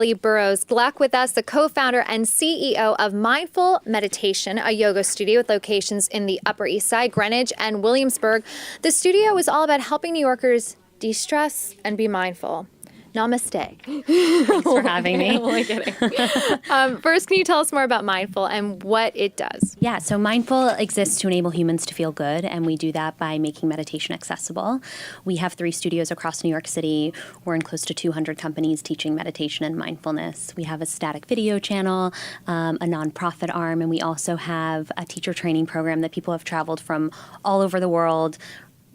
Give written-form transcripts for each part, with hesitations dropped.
Ellie Burrows Gluck with us, the co-founder and CEO of Mindful Meditation, a yoga studio with locations in the Upper East Side, Greenwich, and Williamsburg. The studio is all about helping New Yorkers de-stress and be mindful. Namaste. Thanks for having me. Only kidding. First, can you tell us more about Mindful and what it does? Yeah, so Mindful exists to enable humans to feel good, and we do that by making meditation accessible. We have 3 studios across New York City. We're in close to 200 companies teaching meditation and mindfulness. We have a static video channel, a nonprofit arm, and we also have a teacher training program that people have traveled from all over the world,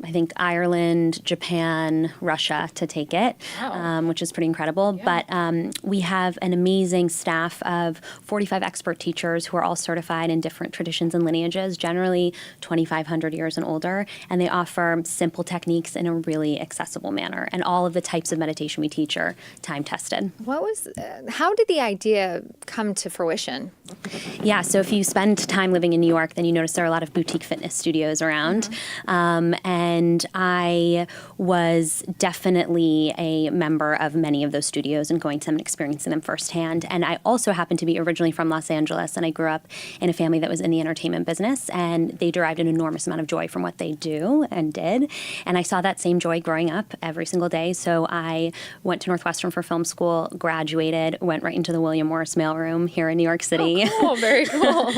I think Ireland, Japan, Russia to take it, Wow. Which is pretty incredible. Yeah. But we have an amazing staff of 45 expert teachers who are all certified in different traditions and lineages, generally 2,500 years and older. And they offer simple techniques in a really accessible manner. And all of the types of meditation we teach are time tested. How did the idea come to fruition? Yeah, so if you spend time living in New York, then you notice there are a lot of boutique fitness studios around. And I was definitely a member of many of those studios and going to them and experiencing them firsthand. And I also happen to be originally from Los Angeles, and I grew up in a family that was in the entertainment business, and they derived an enormous amount of joy from what they do and did. And I saw that same joy growing up every single day. So I went to Northwestern for film school, graduated, went right into the William Morris mailroom here in New York City. Oh, cool. Very cool.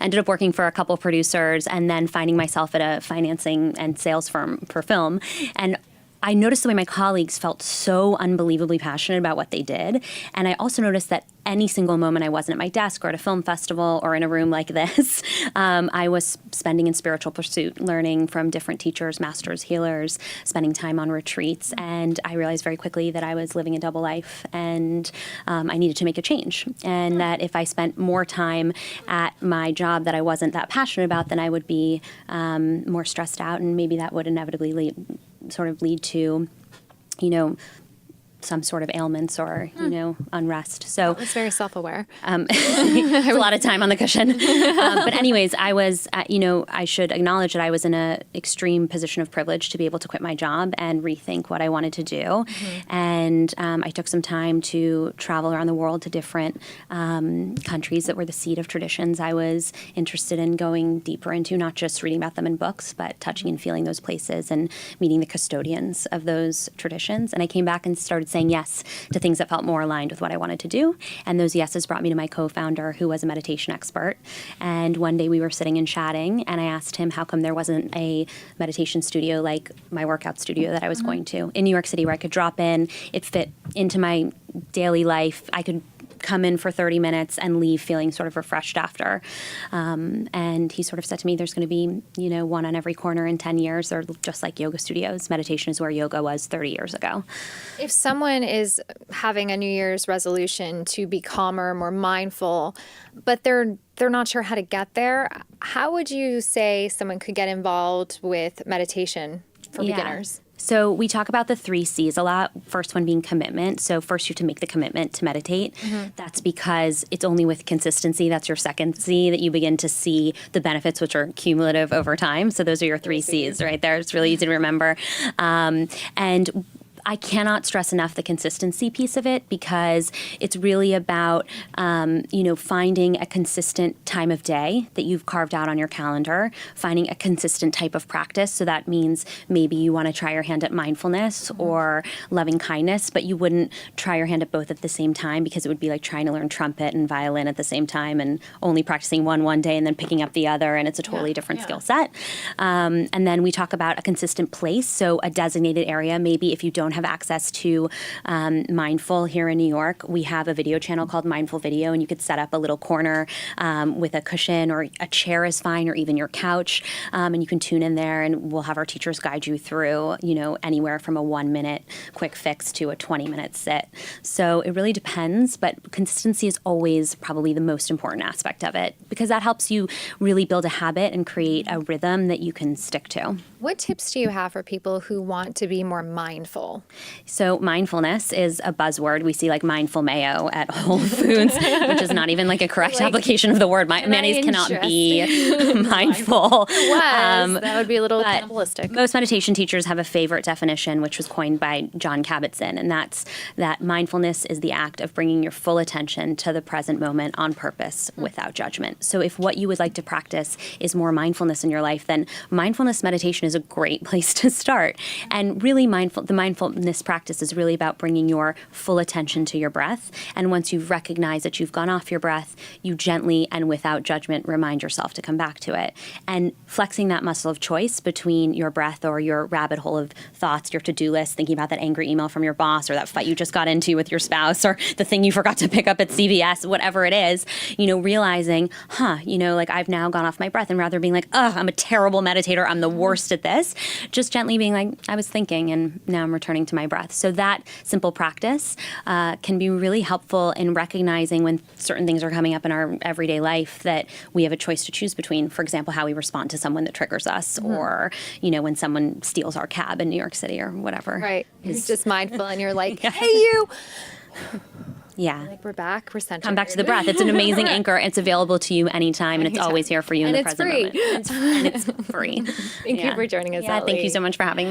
Ended up working for a couple producers and then finding myself at a financing and sales firm for film. And I noticed the way my colleagues felt so unbelievably passionate about what they did. And I also noticed that any single moment I wasn't at my desk or at a film festival or in a room like this, I was spending in spiritual pursuit, learning from different teachers, masters, healers, spending time on retreats. And I realized very quickly that I was living a double life and I needed to make a change. And that if I spent more time at my job that I wasn't that passionate about, then I would be more stressed out, and maybe that would inevitably lead to, some sort of ailments or, unrest. So It's very self-aware. it's a lot of time on the cushion. But anyways, I was, I should acknowledge that I was in an extreme position of privilege to be able to quit my job and rethink what I wanted to do. Mm-hmm. And I took some time to travel around the world to different countries that were the seat of traditions I was interested in going deeper into, not just reading about them in books, but touching and feeling those places and meeting the custodians of those traditions. And I came back and started saying yes to things that felt more aligned with what I wanted to do. And those yeses brought me to my co-founder, who was a meditation expert. And one day we were sitting and chatting, and I asked him how come there wasn't a meditation studio like my workout studio that I was going to in New York City, where I could drop in, it fit into my daily life. I could come in for 30 minutes and leave feeling sort of refreshed after. And he sort of said to me, there's going to be, one on every corner in 10 years. They're just like yoga studios. Meditation is where yoga was 30 years ago. If someone is having a New Year's resolution to be calmer, more mindful, but they're not sure how to get there, how would you say someone could get involved with meditation for beginners? So we talk about the 3 C's a lot. First one being commitment. So first you have to make the commitment to meditate. Mm-hmm. That's because it's only with consistency, that's your second C, that you begin to see the benefits, which are cumulative over time. So those are your 3 C's right there. It's really easy to remember. And I cannot stress enough the consistency piece of it, because it's really about, finding a consistent time of day that you've carved out on your calendar, finding a consistent type of practice. So that means maybe you want to try your hand at mindfulness or loving kindness, but you wouldn't try your hand at both at the same time, because it would be like trying to learn trumpet and violin at the same time and only practicing one day and then picking up the other, and it's a totally different skill set. And then we talk about a consistent place, so a designated area. Maybe if you don't have access to Mindful here in New York, we have a video channel called Mindful Video, and you could set up a little corner with a cushion, or a chair is fine, or even your couch, and you can tune in there, and we'll have our teachers guide you through, anywhere from a 1-minute quick fix to a 20-minute sit. So it really depends, but consistency is always probably the most important aspect of it, because that helps you really build a habit and create a rhythm that you can stick to. What tips do you have for people who want to be more mindful? mindful? So mindfulness is a buzzword. We see like mindful mayo at Whole Foods, which is not even like a correct application of the word. Mayonnaise cannot be mindful. That would be a little cannibalistic. Most meditation teachers have a favorite definition, which was coined by John Kabat-Zinn, and that's that mindfulness is the act of bringing your full attention to the present moment on purpose without judgment. So if what you would like to practice is more mindfulness in your life, then mindfulness meditation is a great place to start. And really the mindfulness practice is really about bringing your full attention to your breath. And once you've recognized that you've gone off your breath, you gently and without judgment remind yourself to come back to it. And flexing that muscle of choice between your breath or your rabbit hole of thoughts, your to-do list, thinking about that angry email from your boss or that fight you just got into with your spouse or the thing you forgot to pick up at CVS, whatever it is, realizing, like I've now gone off my breath, and rather being like, I'm a terrible meditator, I'm the worst at this, just gently being like, I was thinking and now I'm returning to my breath. So that simple practice can be really helpful in recognizing when certain things are coming up in our everyday life that we have a choice to choose between. For example, how we respond to someone that triggers us, or, when someone steals our cab in New York City or whatever. Right. You're just mindful and you're like, hey, you. Yeah. Like we're back. We're centered. Come back to the breath. It's an amazing anchor. It's available to you anytime, and it's always here for you in the present moment. And it's free. Thank you for joining us, Yeah, Ellie. thank you so much for having me.